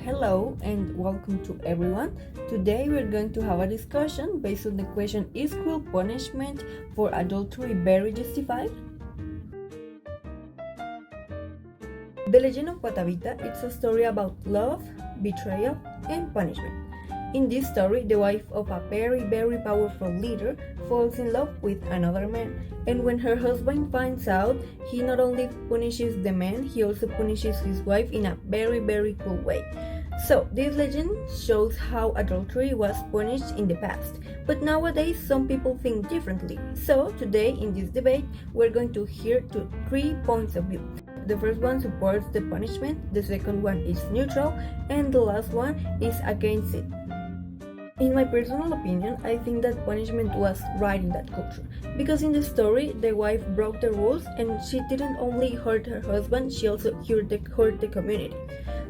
Hello and welcome to everyone. Today we're going to have a discussion based on the question: is cruel punishment for adultery very justified? The Legend of Guatavita is a story about love, betrayal, and punishment. In this story, the wife of a very powerful leader falls in love with another man, and when her husband finds out, he not only punishes the man, he also punishes his wife in a very cruel way. So, this legend shows how adultery was punished in the past, but nowadays some people think differently. So, today in this debate, we're going to hear three points of view. The first one supports the punishment, the second one is neutral, and the last one is against it. In my personal opinion, I think that punishment was right in that culture. Because in the story, the wife broke the rules and she didn't only hurt her husband, she also hurt the community.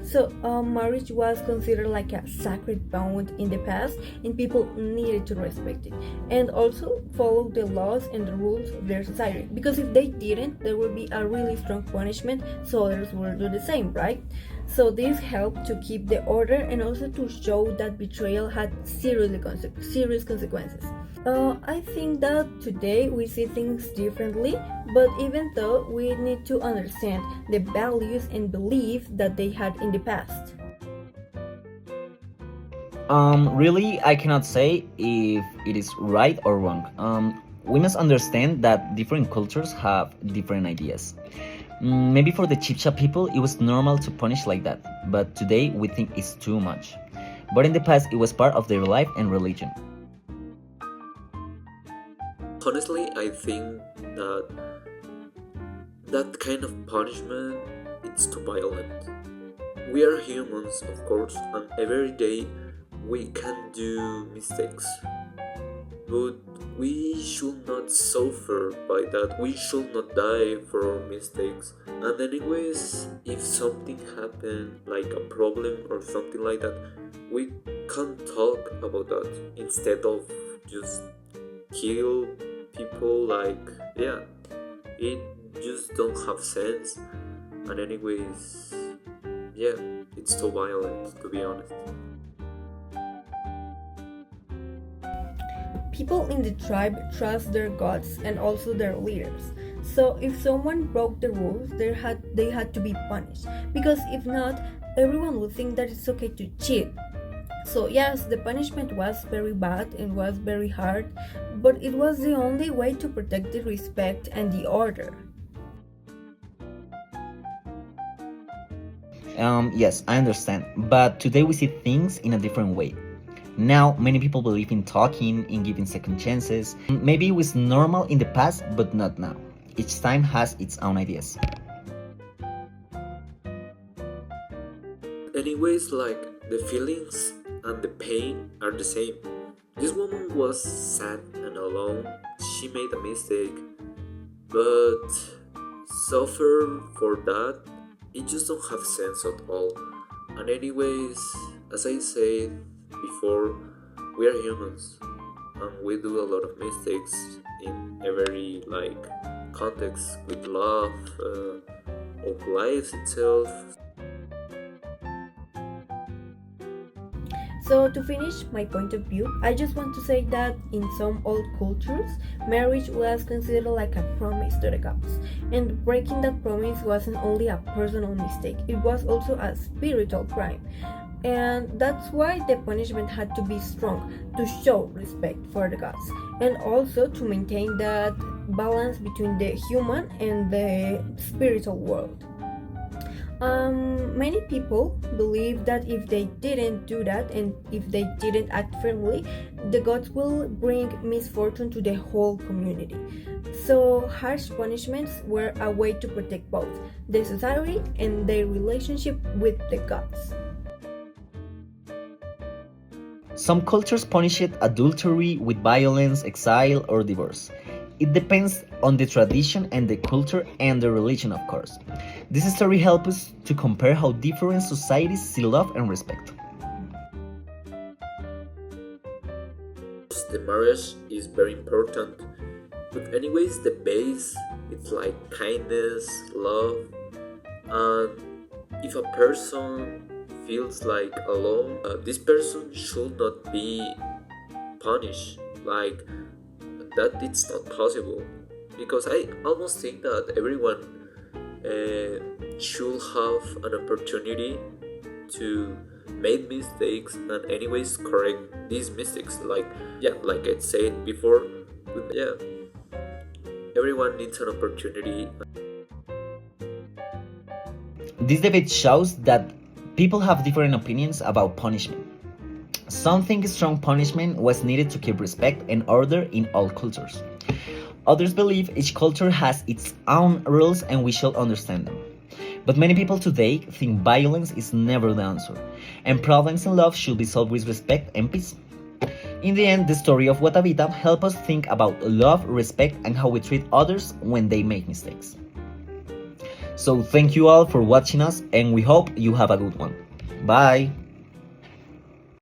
So, marriage was considered like a sacred bond in the past, and people needed to respect it and also follow the laws and the rules of their society. Because if they didn't, there would be a really strong punishment, so others will do the same, right? So, this helped to keep the order and also to show that betrayal had serious consequences. I think that today we see things differently, but even though we need to understand the values and beliefs that they had in the past. Really, I cannot say if it is right or wrong. We must understand that different cultures have different ideas. Maybe for the Chibcha people, it was normal to punish like that, but today we think it's too much. But in the past, it was part of their life and religion. Honestly, I think that that kind of punishment it's too violent. We are humans, of course, and every day we can do mistakes. But we should not suffer by that. We should not die for our mistakes. And anyways, if something happened, like a problem or something like that, we can talk about that instead of just kill people. Like, yeah, it just don't have sense. And anyways, yeah, it's too violent, to be honest. People in the tribe trust their gods and also their leaders. So if someone broke the rules, they had to be punished. Because if not, everyone would think that it's okay to cheat. So yes, the punishment was very bad and was very hard, but it was the only way to protect the respect and the order. Yes, I understand. But today we see things in a different way. Now, many people believe in talking, in giving second chances. Maybe it was normal in the past, but not now. Each time has its own ideas. Anyways, like, the feelings and the pain are the same. This woman was sad and alone. She made a mistake, but suffer for that, it just don't have sense at all. And anyways, as I said before, we are humans and we do a lot of mistakes in every like context with love of life itself. So to finish my point of view, I just want to say that in some old cultures, marriage was considered like a promise to the gods. And breaking that promise wasn't only a personal mistake, it was also a spiritual crime. And that's why the punishment had to be strong to show respect for the gods and also to maintain that balance between the human and the spiritual world. Many people believe that if they didn't do that and if they didn't act firmly, the gods will bring misfortune to the whole community. So harsh punishments were a way to protect both the society and their relationship with the gods. Some cultures punish adultery with violence, exile, or divorce. It depends on the tradition and the culture and the religion, of course. This story helps us to compare how different societies see love and respect. The marriage is very important, but anyways, the base it's like kindness, love, and if a person feels like alone, this person should not be punished. Like that, it's not possible. Because I almost think that everyone should have an opportunity to make mistakes and anyways correct these mistakes. Like I said before, yeah, everyone needs an opportunity. This debate shows that people have different opinions about punishment. Some think strong punishment was needed to keep respect and order in all cultures. Others believe each culture has its own rules and we should understand them. But many people today think violence is never the answer, and problems in love should be solved with respect and peace. In the end, the story of Guatavita helps us think about love, respect, and how we treat others when they make mistakes. So thank you all for watching us, and we hope you have a good one. Bye!